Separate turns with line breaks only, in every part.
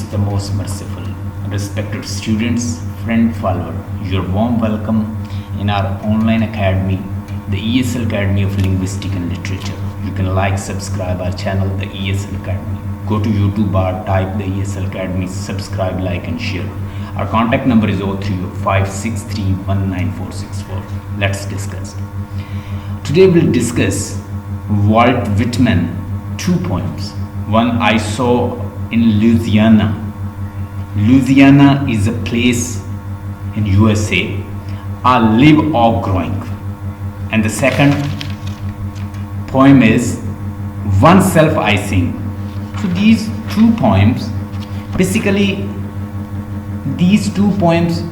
is the most merciful. Respected students, friend, follower, your warm welcome in our online academy, the ESL Academy of Linguistics and Literature. You can like, subscribe our channel, the ESL Academy. Go to YouTube bar, type the ESL Academy, subscribe, like and share. Our contact number is 03056319464. Let's discuss. Today we'll discuss Walt Whitman, two poems. One I saw in Louisiana. Louisiana is a place in USA I live off growing. And the second poem is Oneself I Sing. So these two poems, basically these two poems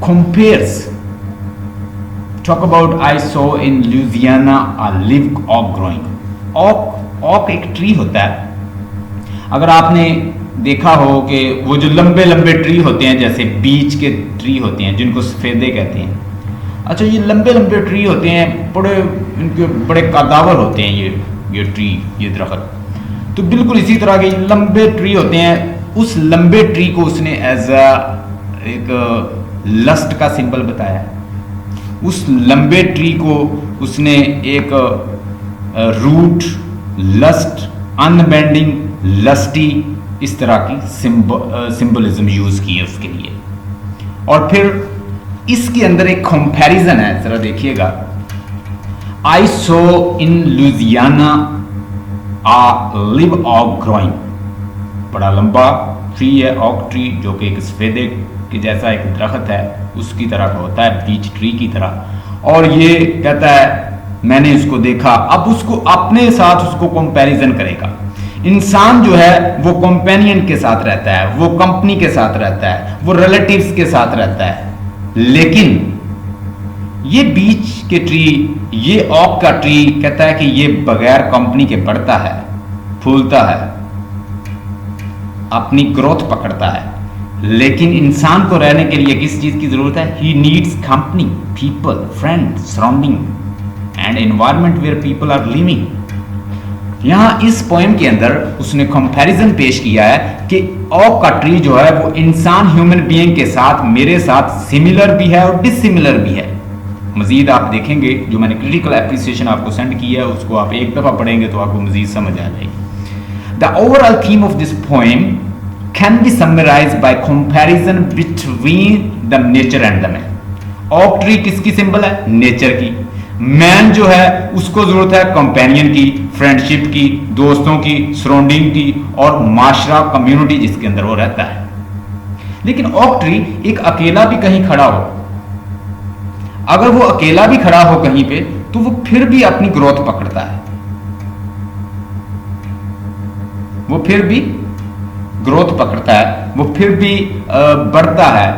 compares, talk about I saw in Louisiana I live oak growing. Oak एक tree होता है. अगर आपने देखा हो कि वो जो लंबे लंबे ट्री होते हैं, जैसे बीच के ट्री होते हैं जिनको सफ़ेदे कहते हैं. अच्छा, ये लंबे लंबे ट्री होते हैं, बड़े इनके बड़े कदावर होते हैं ये ट्री, ये दरख्त. तो बिल्कुल इसी तरह के लंबे ट्री होते हैं. उस लंबे ट्री को उसने एज एक लस्ट का सिंबल बताया. उस लंबे ट्री को उसने एक रूट, लस्ट, अनबेंडिंग, लस्टी, इस तरह की सिंबलिज्म यूज की है उसके लिए. और फिर इसके अंदर एक कंपैरिजन है, जरा देखिएगा. आई सो इन लुजियाना आ लिव ऑक ग्रोइंग. बड़ा लंबा ट्री है, ऑक ट्री, जो कि एक सफेदे के जैसा एक दरख्त है, उसकी तरह का होता है, बीच ट्री की तरह. और ये कहता है मैंने इसको देखा. अब उसको अपने साथ उसको कंपैरिजन करेगा. इंसान जो है वो कंपेनियन के साथ रहता है, वो कंपनी के साथ रहता है, वो रिलेटिव्स के साथ रहता है. लेकिन ये बीच के ट्री, ये ऑक का ट्री कहता है कि ये बगैर कंपनी के बढ़ता है, फूलता है, अपनी ग्रोथ पकड़ता है. लेकिन इंसान को रहने के लिए किस चीज की जरूरत है? He needs company, people, friend, surrounding and environment where people are living. यहां इस पोएम के अंदर उसने कंपैरिजन पेश किया है कि ऑक का ट्री जो है वो इंसान, ह्यूमन बीइंग के साथ, मेरे साथ सिमिलर भी है और डिसिमिलर भी है. मजीद आप देखेंगे, जो मैंने क्रिटिकल एप्रिसिएशन आपको सेंड की है उसको आप एक दफा पढ़ेंगे तो आपको मजीद समझ आ जाएगी. The overall theme of this poem can be summarised bye comparison between the nature and the man. ऑक ट्री किसकी सिंबल है? नेचर की. मैन जो है उसको जरूरत है कंपेनियन की, फ्रेंडशिप की, दोस्तों की, सराउंडिंग की और माशरा, कम्युनिटी जिसके अंदर वो रहता है. लेकिन ऑक ट्री एक अकेला भी कहीं खड़ा हो, अगर वो अकेला भी खड़ा हो कहीं पे, तो वो फिर भी अपनी ग्रोथ पकड़ता है, वो फिर भी ग्रोथ पकड़ता है, वो फिर भी बढ़ता है,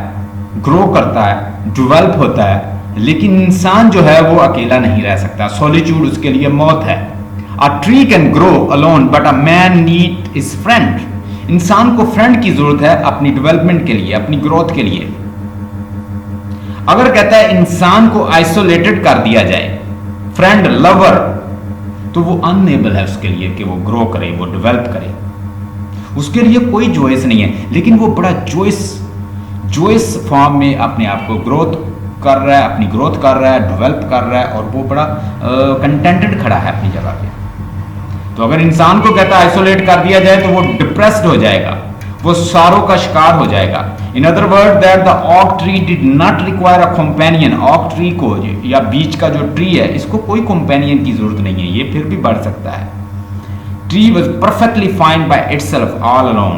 ग्रो करता है, डेवलप होता है. लेकिन इंसान जो है वो अकेला नहीं रह सकता. सॉलिट्यूड उसके लिए मौत है. A tree can grow alone but a man need is friend. इंसान को फ्रेंड की जरूरत है अपनी डेवलपमेंट के लिए, अपनी ग्रोथ के लिए. अगर कहता है इंसान को आइसोलेटेड कर दिया जाए, फ्रेंड, लवर, तो वो अनएबल है उसके लिए कि वो ग्रो करे, वो डेवलप करे. उसके लिए कोई जॉइस नहीं है. लेकिन वो बड़ा जॉइस फॉर्म में अपने आप को ग्रोथ कर रहा है, अपनी ग्रोथ कर रहा है, डेवलप कर रहा है, और वो बड़ा कंटेंटेड खड़ा है अपनी जगह पे. तो अगर इंसान को कहता है आइसोलेट कर दिया जाए तो वो डिप्रेस्ड हो जाएगा, वो सारों का शिकार हो जाएगा. In other word that the oak tree did not require a companion. Oak tree को या बीच का जो ट्री है, इसको कोई कंपेनियन की जरूरत नहीं है, ये फिर भी बढ़ सकता है. Tree was perfectly fine by itself all alone.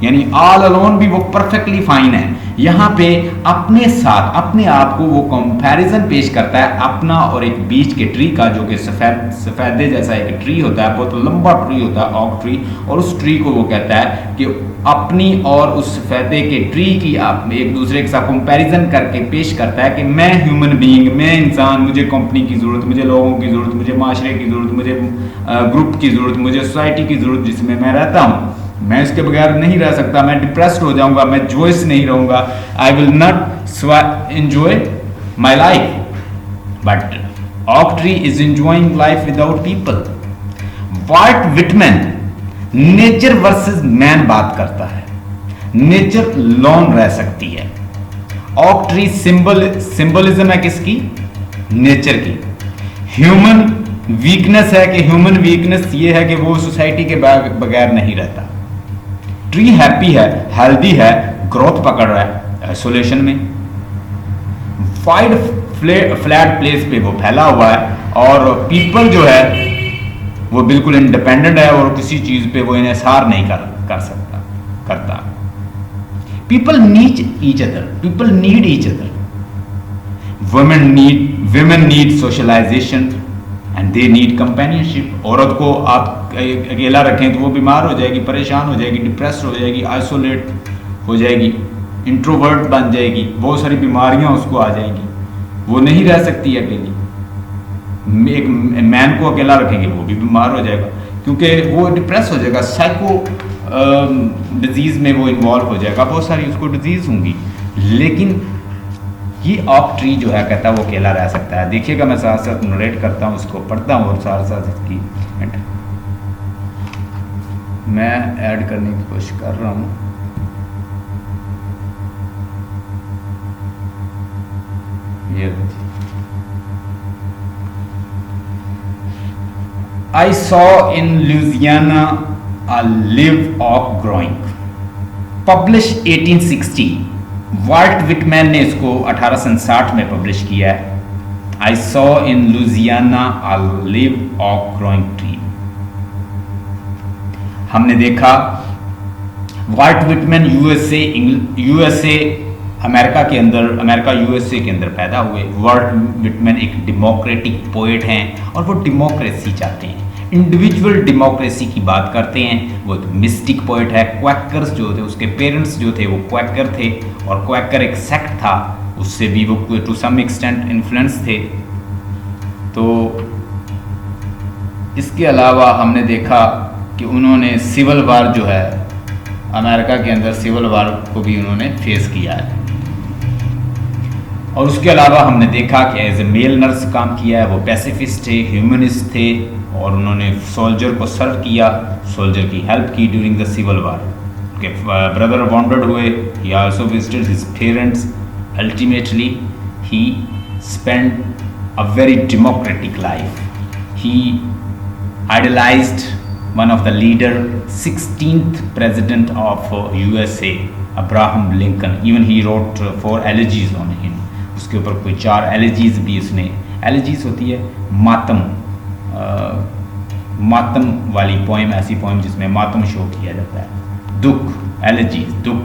यानी ऑल अलोन भी वो परफेक्टली फाइन है. यहां पे अपने साथ, अपने आप को वो कंपैरिजन पेश करता है, अपना और एक बीच के ट्री का, जो कि सफेदे जैसा एक ट्री होता है, बहुत लंबा ट्री होता है, ऑक ट्री. और उस ट्री को वो कहता है कि अपनी और उस सफेदे के ट्री की आप एक दूसरे के साथ कंपैरिजन करके पेश करता है कि मैं ह्यूमन बीइंग, मैं इंसान, मुझे कंपनी की जरूरत, मुझे लोगों की जरूरत, मुझे माशरे की जरूरत, मुझे ग्रुप की जरूरत, मुझे सोसाइटी की जरूरत जिसमें मैं रहता हूँ. मैं इसके बगैर नहीं रह सकता. मैं डिप्रेस्ड हो जाऊंगा, मैं जॉयस नहीं रहूंगा. I will not enjoy my life. But oak tree is enjoying life without people. Walt Whitman nature versus man बात करता है। नेचर लॉन रह सकती है। ऑक ट्री सिंबलिज्म है किसकी? नेचर की। ह्यूमन वीकनेस है कि ह्यूमन वीकनेस ये है कि वो सोसाइटी के बगैर नहीं रहता। ट्री हैप्पी है, हेल्दी है, ग्रोथ पकड़ रहा है आइसोलेशन में। वाइड फ्लैट प्लेस पे वो फैला हुआ है और पीपल जो है वो बिल्कुल इंडिपेंडेंट है और किसी चीज पे वो इन्हिसार नहीं कर सकता करता। People need each other. women need socialization and they need companionship। औरत को आप अकेला रखें तो वो बीमार हो जाएगी, परेशान हो जाएगी, डिप्रेस हो जाएगी, आइसोलेट हो जाएगी, इंट्रोवर्ट बन जाएगी, बहुत सारी बीमारियां उसको आ जाएंगी, वो नहीं रह सकती अकेली। एक मैन को अकेला रखेंगे वो भी बीमार हो जाएगा क्योंकि वो डिप्रेस हो जाएगा, साइको डिजीज में वो इन्वॉल्व हो जाएगा, बहुत सारी उसको डिजीज होंगी। लेकिन ये ऑक ट्री जो है कहता है वो अकेला रह सकता है। देखिएगा मैं साथ साथ नरेट करता हूँ, उसको पढ़ता हूँ और साथ साथ इसकी मैं ऐड करने की कोशिश कर रहा हूँ। ये I saw in Louisiana a live oak growing, published 1860। Walt Whitman ने इसको 1860 में पब्लिश किया है। I saw in Louisiana a live oak growing tree। हमने देखा वाल्ट विटमैन यूएसए अमेरिका के अंदर, अमेरिका यूएसए के अंदर पैदा हुए। वाल्ट विटमैन एक डेमोक्रेटिक पोएट हैं और वो डेमोक्रेसी चाहते हैं, इंडिविजुअल डेमोक्रेसी की बात करते हैं। वो मिस्टिक पोएट है। क्वैकर्स जो थे, उसके पेरेंट्स जो थे वो क्वैकर थे और क्वैकर एक सेक्ट था, उससे भी वो टू सम एक्सटेंट इन्फ्लुएंस थे। तो इसके अलावा हमने देखा कि उन्होंने सिविल वार जो है अमेरिका के अंदर, सिविल वार को भी उन्होंने फेस किया है। और उसके अलावा हमने देखा कि एज ए मेल नर्स काम किया है, वो पैसिफिस्ट थे, ह्यूमनिस्ट थे और उन्होंने सोल्जर को सर्व किया, सोल्जर की हेल्प की ड्यूरिंग द सिविल वार। उनके ब्रदर वॉन्डेड हुए, ही also visited his parents. Ultimately he spend a very democratic life. He idealised one of the leader 16th president of USA, Abraham Lincoln। even he wrote 4 elegies on him। उसके ऊपर कोई 4 elegies भी इसने, elegies होती है मातम, मातम वाली पोएम, ऐसी पोएम जिसमें मातम शो किया जाता है, दुख, elegies, दुख।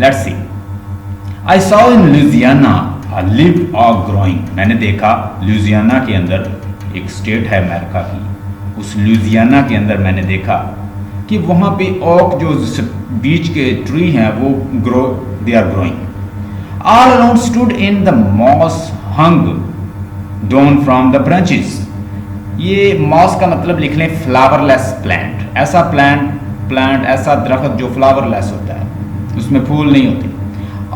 let's see। I saw in Louisiana a live oak growing। मैंने देखा लुजियाना के अंदर, एक स्टेट है अमेरिका की, उस लुजियाना के अंदर मैंने देखा कि वहाँ पे ओक जो बीच के ट्री हैं वो they are growing. All around stood in the moss hung down from the branches. ये मॉस का मतलब लिख लें फ्लावरलेस प्लांट, ऐसा प्लांट ऐसा दरख्त जो फ्लावरलेस होता है, उसमें फूल नहीं होते।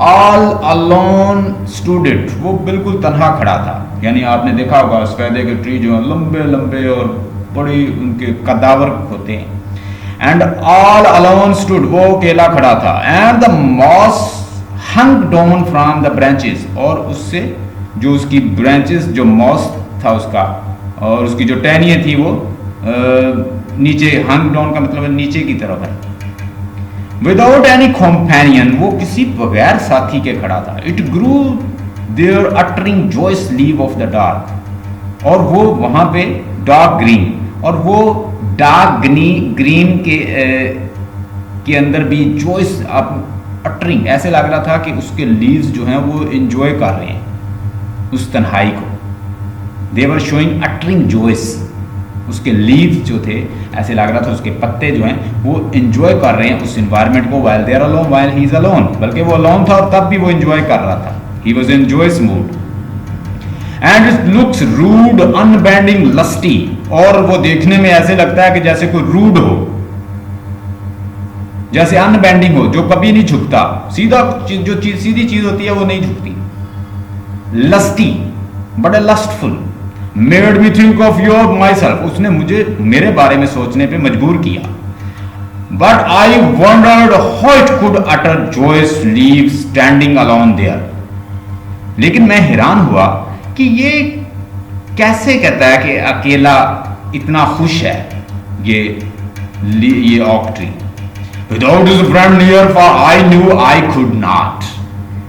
ऑल अलोन स्टूड इट, वो बिल्कुल तन्हा खड़ा था। यानी आपने देखा होगा सफेदे के ट्री जो लंबे लंबे और बड़ी उनके कदावर होते हैं। एंड ऑल अलोन स्टूड, वो अकेला खड़ा था। And the moss hung down from the branches, और उससे जो उसकी ब्रांचेस, जो मॉस था उसका और उसकी जो टहनियाँ थी वो नीचे, हंग डाउन का मतलब नीचे की तरफ है। विदाउट एनी कॉम्पेनियन, वो किसी बगैर साथी के खड़ा था। It grew there uttering joyous leaves of the dark, और वो वहां पे डार्क ग्रीन, और वो डार्क ग्रीन के अंदर भी जॉयस अटरिंग, ऐसे लग रहा था कि उसके लीव्स जो हैं वो एंजॉय कर रहे हैं उस तन्हाई को। दे वर शोइंग अटरिंग जॉयस, उसके लीव्स जो थे ऐसे लग रहा था उसके पत्ते जो हैं वो एंजॉय कर रहे हैं उस एनवायरनमेंट को। While they are alone, while he is alone, बल्कि वो अलोन था और तब भी वो एंजॉय कर रहा था। He was in joyous mood. And it looks rude unbending lusty, और वो देखने में ऐसे लगता है कि जैसे कोई रूड हो, जैसे अनबेंडिंग हो, जो कभी नहीं झुकता, सीधा जो सीधी चीज होती है वो नहीं झुकती। लस्टी, बड़े lustful, made me think of your myself, उसने मुझे मेरे बारे में सोचने पे मजबूर किया। But I wondered how it could utter joyous leaves standing alone there, लेकिन मैं हैरान हुआ कि ये कैसे कहता है कि अकेला इतना खुश है ये ऑक tree. Without his friend near for I knew I could not,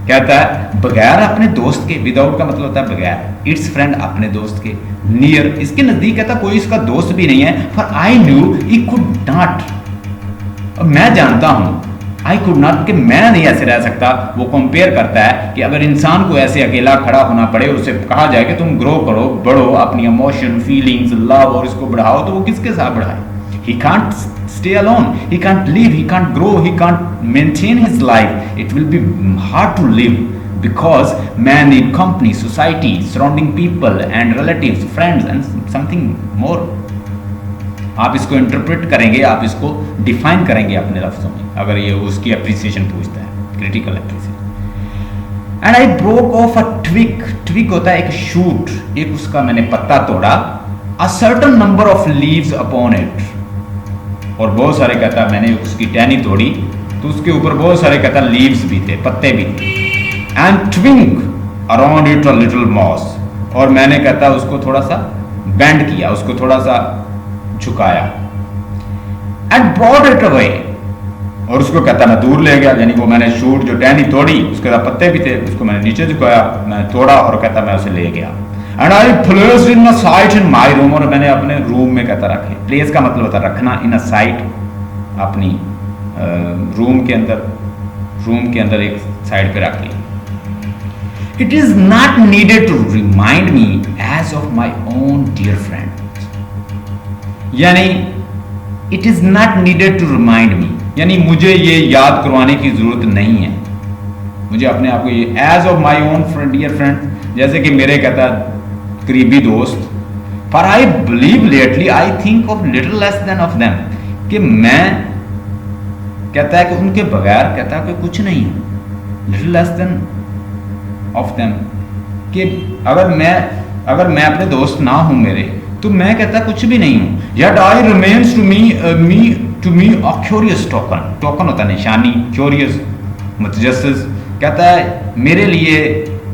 कहता है बगैर अपने दोस्त के, विदाउट का मतलब होता है बगैर, इट्स फ्रेंड अपने दोस्त के, नियर इसके नजदीक, कहता कोई इसका दोस्त भी नहीं है, for I knew he could not, मैं जानता हूं, आई कुड नॉट कि मैं नहीं ऐसे रह सकता। वो कंपेयर करता है कि अगर इंसान को ऐसे अकेला खड़ा होना पड़े और उसे कहा जाए कि तुम ग्रो करो, बढ़ो, अपनी इमोशन, फीलिंग्स, लव और इसको बढ़ाओ, तो वो किसके साथ बढ़ाए? He can't stay alone, he can't live, he can't grow, he can't maintain his life. It will be hard to live because man need company, society, surrounding people and relatives, friends and something more. आप इसको interpret करेंगे, आप इसको define करेंगे अपने लफ्जों में, अगर ये उसकी अप्रिसिएशन पूछता है, critical appreciation. And I broke off a twig, twig होता है एक शूट, एक उसका मैंने पत्ता तोड़ा, a certain number of leaves upon it, और बहुत सारे कहता मैंने उसकी टहनी तोड़ी तो उसके ऊपर बहुत सारे कहता लीव्स भी थे, पत्ते भी थे। And twig around it a little moss, और मैंने कहता उसको थोड़ा सा बेंड किया, उसको थोड़ा सा झुकाया। एंड ब्रॉट इट अवे, और उसको कहता मैं दूर ले गया, यानी वो मैंने शूट जो टहनी तोड़ी उसके साथ पत्ते भी थे, उसको मैंने नीचे झुकाया, मैं तोड़ा और कहता मैं उसे ले गया। And I placed in a site in my room, और मैंने अपने रूम में कहता रखे, प्लेस का मतलब होता रखना, इन अ साइट अपनी रूम के अंदर एक साइड पे रख लिया। It is not needed to remind me as of my own dear friend, यानी it is not needed to remind me, यानी मुझे ये याद करवाने की जरूरत नहीं है, मुझे अपने आप को ये as of my own friend, dear friend, जैसे कि मेरे कहता करीबी दोस्त। पर I believe lately I think of little less than of them, कि मैं कहता है कि उनके बगैर कहता है कि कुछ नहीं है, little less than of them, कि अगर मैं अपने दोस्त ना हूं मेरे, तो मैं कहता कुछ भी नहीं हूं। Yet I remains to me a curious token, token होता है निशानी, क्यूरियस मुतजस्सिस, कहता है मेरे लिए,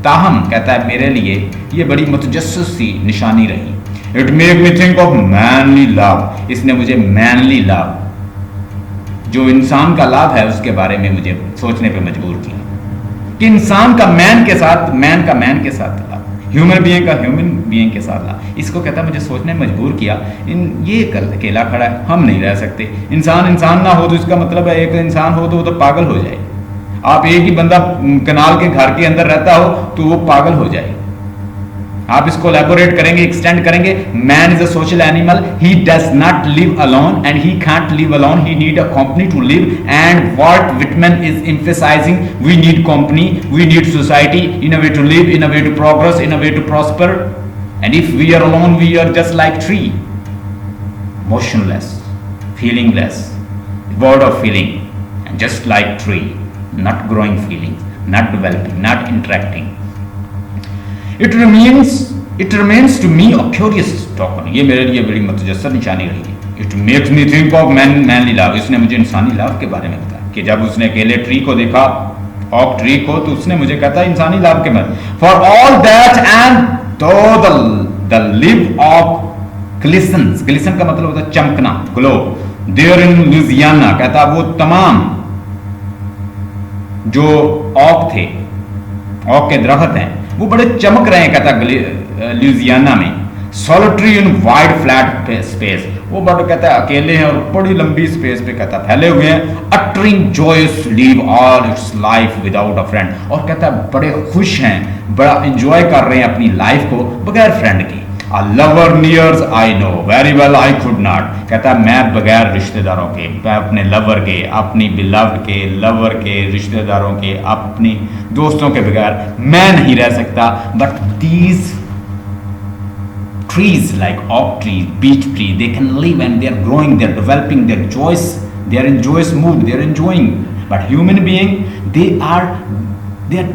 ताहम कहता है मेरे लिए ये बड़ी मुतजस्सिस सी निशानी रही। It make me think of manly love, इसने मुझे मैनली लव, जो इंसान का लाभ है उसके बारे में मुझे सोचने पे मजबूर किया, कि इंसान का मैन के साथ लाभ, ह्यूमन बीइंग का ह्यूमन बीइंग के साथ लाभ, इसको कहता मुझे सोचने में मजबूर किया। ये अकेला खड़ा है, हम नहीं रह सकते, इंसान ना हो तो इसका मतलब है एक इंसान हो तो वो तो पागल हो जाए। आप एक ही बंदा कनाल के घर के अंदर रहता हो तो वो पागल हो जाए। आप इसको एलैबोरेट करेंगे, एक्सटेंड करेंगे, man is a social animal, he does not live alone and he can't live alone, he need a company to live, and what Whitman is emphasizing, we need company, we need society, in a way to live, in a way to progress, in a way to prosper, and if we are alone we are just like tree, motionless, feelingless, void of feeling, and just like tree, not growing feelings, not developing, not interacting. It remains to me a curious token. ये मेरे लिए बड़ी मुतजस्सिर निशानी रही है। It makes me think of manly love. इसने मुझे इंसानी लव के बारे में बताया कि जब उसने अकेले ट्री को देखा, ऑक ट्री को, तो उसने मुझे कहा था इंसानी लव के बारे में। For all that and though the live of glistens, glisten का मतलब होता है चमकना, ग्लो, there in Louisiana, कहता वो तमाम जो ऑक थे, ऑक के दरख्त हैं, वो बड़े चमक रहे हैं, कहता ल्यूजियाना में, सॉलिटरी इन वाइड फ्लैट स्पेस, वो बड़ा कहता है अकेले हैं और बड़ी लंबी स्पेस पे कहता फैले हुए हैं, uttering joyous leaves all its life without a friend, और कहता है बड़े खुश हैं, बड़ा एंजॉय कर रहे हैं अपनी लाइफ को बगैर फ्रेंड के। A lover nears I know very well I could not, कहता है मैं बगैर रिश्तेदारों के, मैं अपने लवर के, अपनी बिलव्ड के, लवर के, रिश्तेदारों के, अपनी दोस्तों के बगैर मैं नहीं रह सकता। But these trees like oak tree, beech tree, they can live and they are growing, they are developing, they are joyous, they are in joyous mood, they are enjoying. But human being, they are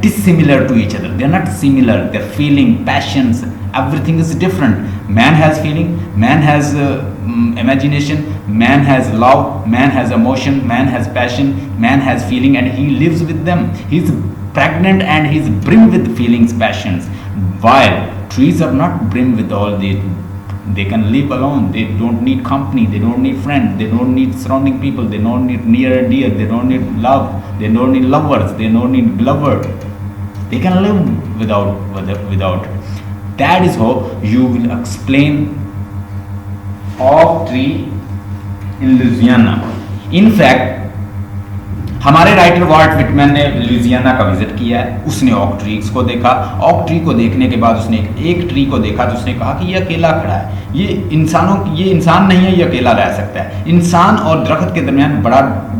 dissimilar to each other, they are not similar, their feeling, passions Everything is different. Man has feeling, man has imagination, man has love, man has emotion, man has passion, man has feeling, and he lives with them. He's pregnant and he's brim with feelings, passions, while trees are not brim with all they can live alone. They don't need company, they don't need friends, they don't need surrounding people, they don't need near and dear, they don't need love, they don't need lovers, they don't need lover. They can live without. That is how you will explain oak tree in Louisiana. In fact, हमारे writer Walt Whitman ने Louisiana का visit किया है, उसने ऑक trees को देखा। ऑक ट्री को देखने के बाद उसने एक ट्री को देखा तो उसने कहा कि ये अकेला खड़ा है, ये इंसान नहीं है, ये अकेला रह सकता है। इंसान और दरख्त के दरमियान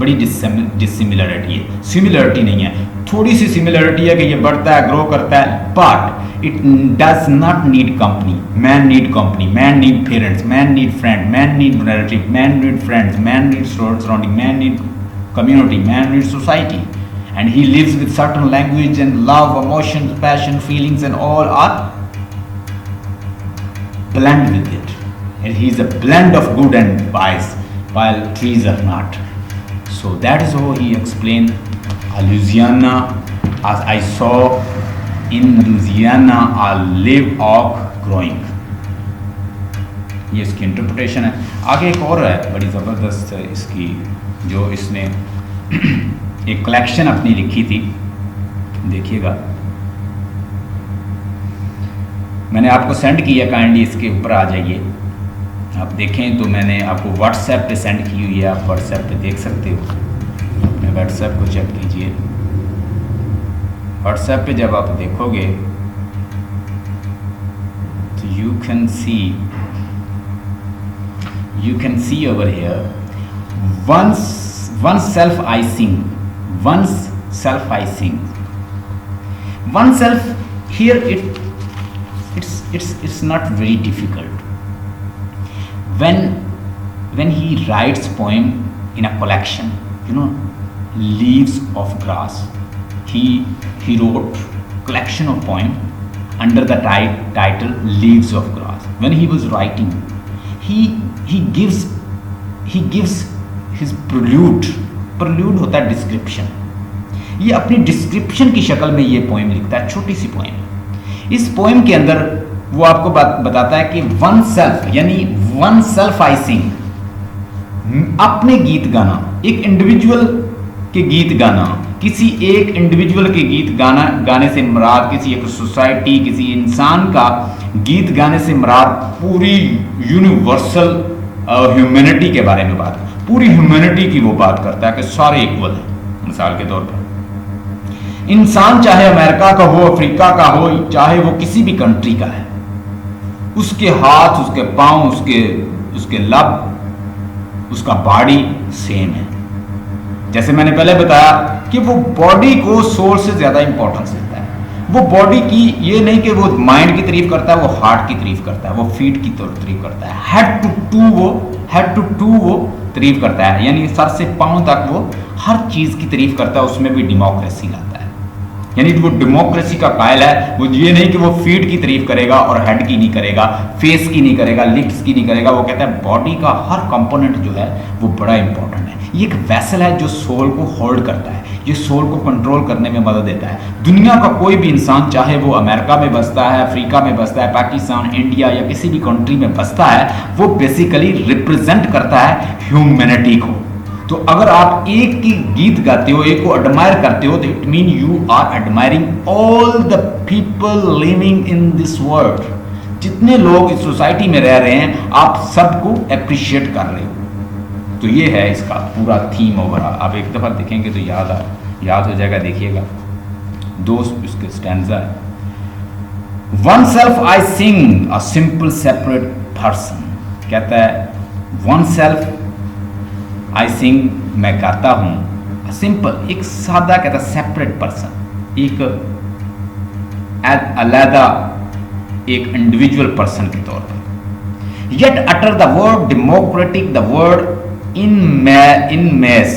बड़ी डिसिमिलरिटी है, सिमिलरिटी नहीं है, थोड़ी सी सिमिलरिटी है कि ये बढ़ता है, ग्रो करता है, but it does not need company. Man need company, man need parents, man need friend, man need relative, man need friends, man need surrounding, man need community, man needs society, and he lives with certain language and love, emotions, passion, feelings, and all are blend with it, and he is a blend of good and wise, while trees are not. So that is how he explained Louisiana, as I saw in Louisiana a live oak growing. ये इसकी interpretation है। आगे एक और है बड़ी ज़बरदस्त इसकी, जो इसने एक कलेक्शन अपनी लिखी थी, देखिएगा, मैंने आपको सेंड किया, काइंडली इसके ऊपर आ जाइए, आप देखें तो मैंने आपको व्हाट्सएप पे सेंड की हुई है, आप व्हाट्सएप पे देख सकते हो। अपने व्हाट्सएप को चेक कीजिए। व्हाट्सएप पे जब आप देखोगे तो you can see over here one self-icing here. It's not very difficult when he writes poem in a collection, Leaves of Grass. He wrote collection of poem under the title Leaves of Grass. When he was writing, he gives his prelude होता है description. ये अपनी description की शक्ल में ये poem लिखता है, छोटी सी पोएम। इस पोएम के अंदर वो आपको बताता है कि वन सेल्फ आइसिंग, अपने गीत गाना, एक इंडिविजुअल के गीत गाना, किसी एक इंडिविजुअल के गीत गाने से मुराद किसी एक सोसाइटी, किसी इंसान का गीत गाने से मुराद पूरी यूनिवर्सल ह्यूमैनिटी के बारे में बात, पूरी ह्यूमैनिटी की वो बात करता है कि सारे इक्वल हैं। मिसाल के तौर पर इंसान चाहे अमेरिका का हो, अफ्रीका का हो, चाहे वो किसी भी कंट्री का है, उसके हाथ, उसके पांव, उसके लब, उसका बॉडी सेम है। जैसे मैंने पहले बताया कि वो बॉडी को सोल से ज्यादा इंपॉर्टेंस देता है। वो बॉडी की ये नहीं कि वो माइंड की तारीफ करता है, वो हार्ट की तारीफ करता है, वो फीट की तारीफ करता है, हेड टू टू वो तारीफ करता है, यानी सर से पांव तक वो हर चीज की तारीफ करता है, उसमें भी डेमोक्रेसी लाता है। यानी वो डेमोक्रेसी का कायल है। वो ये नहीं कि वो फीट की तारीफ करेगा और हेड की नहीं करेगा, फेस की नहीं करेगा, लिप्स की नहीं करेगा। वो कहता है बॉडी का हर कंपोनेंट जो है वो बड़ा इंपॉर्टेंट है। ये एक वेसल है जो सोल को होल्ड करता है, ये सोल को कंट्रोल करने में मदद देता है। दुनिया का कोई भी इंसान, चाहे वो अमेरिका में बसता है, अफ्रीका में बसता है, पाकिस्तान, इंडिया या किसी भी कंट्री में बसता है, वो बेसिकली रिप्रेजेंट करता है ह्यूमैनिटी को। तो अगर आप एक की गीत गाते हो, एक को एडमायर करते हो, तो it mean you are admiring all the people living in this world. जितने लोग इस सोसाइटी में रह रहे हैं, आप सबको अप्रिशिएट कर रहे हो। तो ये है इसका पूरा थीम ओवरऑल। आप एक दफ़ा देखेंगे तो याद हो जाएगा। देखिएगा, दो इसके स्टैंजा है। One self I sing a simple separate person, कहता है वन सेल्फ आई सिंग, मैं गाता हूँ, सिंपल, एक सादा, कहता सेपरेट पर्सन, एक अलहदा, एक इंडिविजुअल पर्सन के तौर पर। Yet utter the word democratic, the word en masse,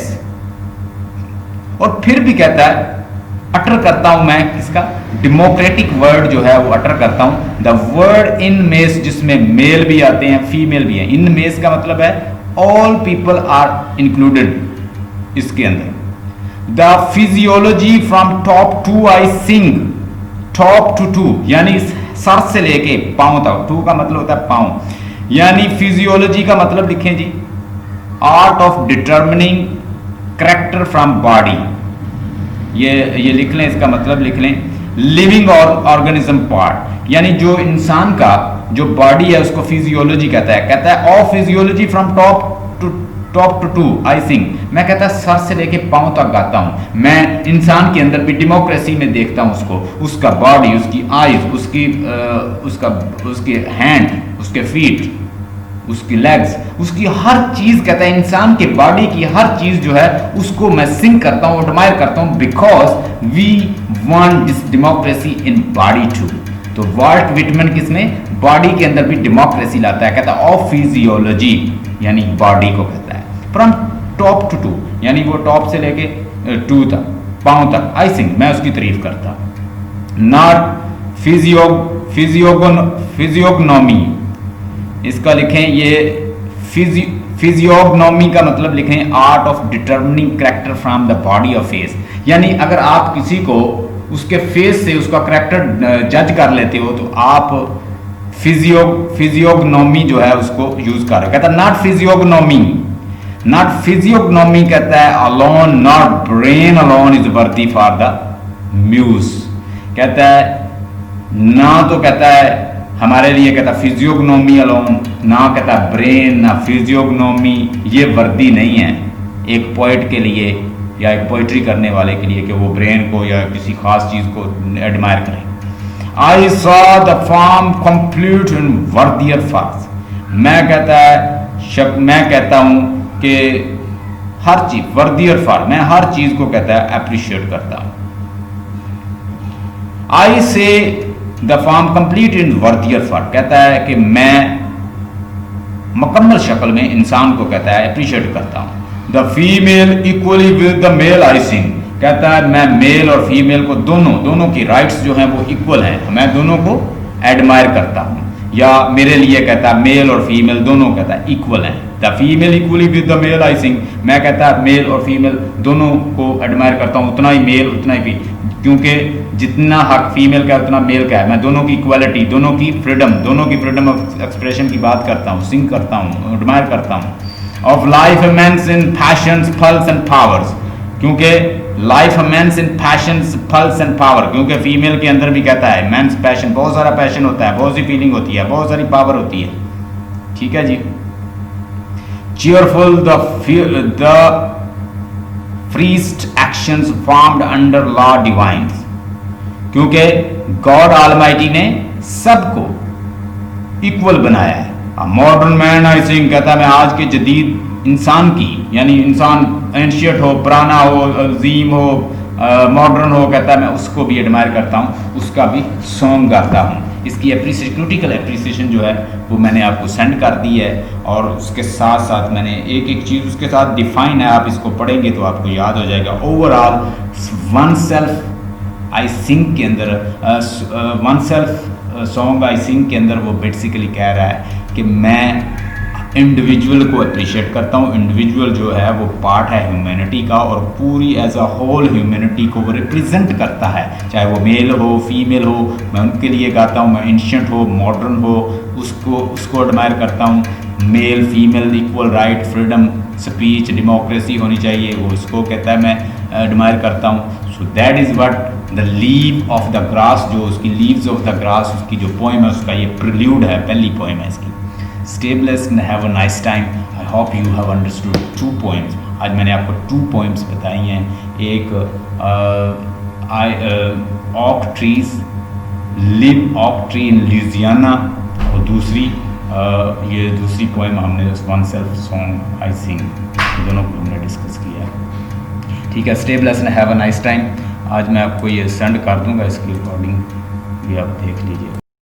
और फिर भी कहता है अटर करता हूं मैं किसका, डेमोक्रेटिक वर्ड जो है वो अटर करता हूं। द वर्ड इन मेस, जिसमें मेल भी आते हैं फीमेल भी है। इन मेस का मतलब है ऑल पीपल आर इंक्लूडेड इसके अंदर। The physiology from top to I sing, top to toe यानी सर से लेके पांव तक, टू का मतलब होता है पांव, यानी फिजियोलॉजी का मतलब लिखें जी, art of determining character from body, ये लिख लें, इसका मतलब लिख लें। लिविंग और ऑर्गेनिज्म पार्ट, यानी जो इंसान का जो बॉडी है उसको फिजियोलॉजी कहता है of physiology from top to toe I sing. मैं कहता है सर से लेके पांव तक गाता हूं। मैं इंसान के अंदर भी डेमोक्रेसी में देखता हूं उसको, उसका बॉडी, उसकी आईज, उसके हैंड, उसके फीट, उसकी लेग्स, उसकी हर चीज, कहता है इंसान के बॉडी की हर चीज जो है उसको मैं सिंग करता हूं, एडमायर करता हूं, because we want this democracy in body too. तो वाल्ट विटमन किसमें, बॉडी के अंदर भी डेमोक्रेसी लाता है, कहता है ऑफ फिजियोलॉजी यानी बॉडी को कहता है, फ्रॉम टॉप टू टू यानी वो टॉप से लेके टू तक, पांव तक, आई सिंग मैं उसकी तारीफ करता। नॉट फिजियोगनोमी, इसका लिखें ये फिजियोग्नोमी का मतलब लिखें art of determining character from the body of face, यानी अगर आप किसी को उसके फेस से उसका करेक्टर जज कर लेते हो तो आप फिजियोग्नोमी जो है उसको यूज कर रहे हो। कहता है नॉट फिजियोग्नोमी कहता है alone, not brain alone is worthy for the muse. कहता है ना, तो कहता है हमारे लिए, कहता फिजियोग्नोमी अलोन, ना कहता ब्रेन ना फिजियोग्नोमी, ये वर्दी नहीं है एक पोइट के लिए या एक पोइट्री करने वाले के लिए कि वो ब्रेन को या किसी खास चीज को एडमायर करें। I saw the form complete in worthier far, मैं कहता हूं कि हर चीज वर्दियर फार, मैं हर चीज को कहता है अप्रिशिएट करता हूं। I say the form complete in worthier far, कहता है कि मैं मुकम्मल शक्ल में इंसान को कहता है अप्रिशिएट करता हूं। The female equally with the male I sing, कहता है मैं मेल और फीमेल को दोनों की राइट्स जो हैं वो इक्वल हैं, मैं दोनों को एडमायर करता हूं, या मेरे लिए कहता है मेल और फीमेल दोनों कहता है इक्वल हैं। The female equally with the male I sing, मैं कहता है मेल और फीमेल दोनों को एडमायर करता हूं, उतना ही मेल उतना ही, क्योंकि जितना हक फीमेल का उतना मेल का है। मैं दोनों की इक्वालिटी, दोनों की फ्रीडम ऑफ एक्सप्रेशन की बात करता हूँ, सिंग करता हूँ, एडमायर करता हूँ। Of life immense in passions pulse and powers, क्योंकि life immense in passions pulse and power, क्योंकि फीमेल के अंदर भी कहता है इमेंस पैशन, बहुत सारा पैशन होता है, बहुत सी फीलिंग होती है, बहुत सारी पावर होती है। ठीक है जी। Cheerful the freest actions formed under law divines, क्योंकि गॉड ऑलमाइटी ने सबको इक्वल बनाया है। मॉडर्न मैन आई थिंक, कहता है मैं आज के जदीद इंसान की, यानी इंसान एंशियट हो, पुराना हो, अजीम हो, मॉडर्न हो, कहता है मैं उसको भी एडमायर करता हूँ, उसका भी सॉन्ग गाता हूँ। इसकी क्रिटिकल एप्रिसिएशन जो है वो मैंने आपको सेंड कर दी है, और उसके साथ साथ मैंने एक चीज़ उसके साथ डिफाइन है, आप इसको पढ़ेंगे तो आपको याद हो जाएगा। ओवरऑल वन सेल्फ आई सिंग के अंदर, वन सेल्फ सॉन्ग आई सिंग के अंदर वो बेसिकली कह रहा है कि मैं इंडिविजुअल को अप्रिशिएट करता हूँ। इंडिविजुअल जो है वो पार्ट है ह्यूमैनिटी का, और पूरी एज अ होल ह्यूमैनिटी को वो रिप्रेजेंट करता है, चाहे वो मेल हो फीमेल हो, मैं उनके लिए गाता हूँ। मैं एंशिएंट हो मॉडर्न हो, उसको एडमायर करता हूँ। Male female equal right, freedom speech, democracy होनी चाहिए, वो उसको कहता है मैं एडमायर करता हूँ। So that is what the leave of the grass, जो उसकी लीव्स ऑफ द ग्रास उसकी जो पोएम है उसका ये प्रिल्यूड है, पहली पोएम है इसकी। Stay blessed and have a nice time. I hope you have understood 2 poems. आज मैंने आपको 2 poems बताई हैं, एक oak trees live oak tree in Louisiana, और दूसरी ये दूसरी पोएम हमने वन सेल्फ सॉन्ग आई सिंग, दोनों को हमने डिस्कस किया है। ठीक है, stay blessed and have a nice time. आज मैं आपको ये सेंड कर दूंगा, इसकी रिकॉर्डिंग भी आप देख लीजिए।